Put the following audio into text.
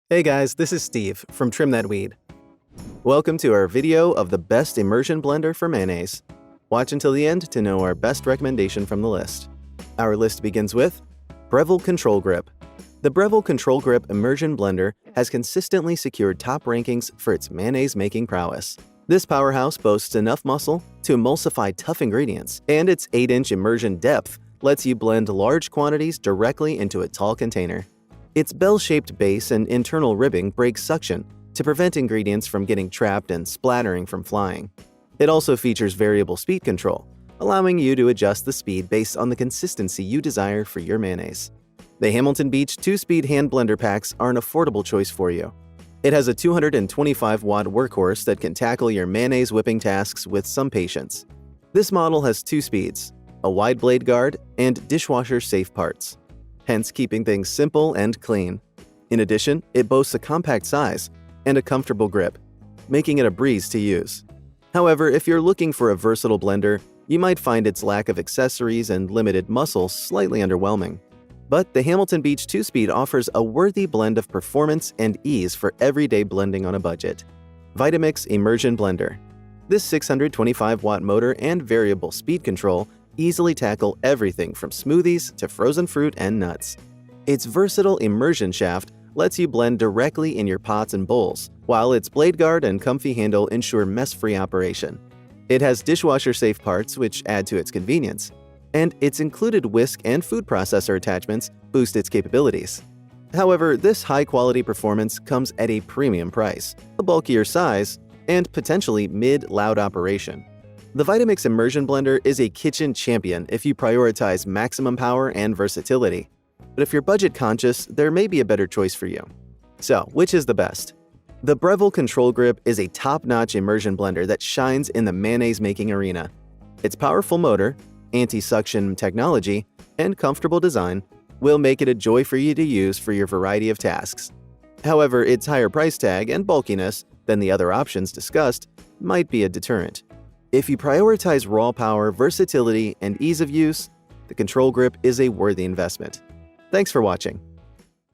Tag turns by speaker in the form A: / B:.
A: Hey guys, this is Steve from Trim That Weed. Welcome to our video of the best immersion blender for mayonnaise. Watch until the end to know our best recommendation from the list. Our list begins with Breville Control Grip. The Breville Control Grip Immersion Blender has consistently secured top rankings for its mayonnaise-making prowess. This powerhouse boasts enough muscle to emulsify tough ingredients, and its 8-inch immersion depth lets you blend large quantities directly into a tall container. Its bell-shaped base and internal ribbing break suction to prevent ingredients from getting trapped and splattering from flying. It also features variable speed control, allowing you to adjust the speed based on the consistency you desire for your mayonnaise. The Hamilton Beach 2-speed hand blender packs are an affordable choice for you. It has a 225-watt workhorse that can tackle your mayonnaise whipping tasks with some patience. This model has 2 speeds, a wide blade guard, and dishwasher-safe parts, hence keeping things simple and clean. In addition, it boasts a compact size and a comfortable grip, making it a breeze to use. However, if you're looking for a versatile blender, you might find its lack of accessories and limited muscle slightly underwhelming. But the Hamilton Beach 2-speed offers a worthy blend of performance and ease for everyday blending on a budget. Vitamix Immersion Blender. This 625-watt motor and variable speed control easily tackle everything from smoothies to frozen fruit and nuts. Its versatile immersion shaft lets you blend directly in your pots and bowls, while its blade guard and comfy handle ensure mess-free operation. It has dishwasher-safe parts which add to its convenience, and its included whisk and food processor attachments boost its capabilities. However, this high-quality performance comes at a premium price, a bulkier size, and potentially mid-loud operation. The Vitamix Immersion Blender is a kitchen champion if you prioritize maximum power and versatility. But if you're budget-conscious, there may be a better choice for you. So, which is the best? The Breville Control Grip is a top-notch immersion blender that shines in the mayonnaise-making arena. Its powerful motor, anti-suction technology, and comfortable design will make it a joy for you to use for your variety of tasks. However, its higher price tag and bulkiness than the other options discussed might be a deterrent. If you prioritize raw power, versatility, and ease of use, the Control Grip is a worthy investment. Thanks for watching.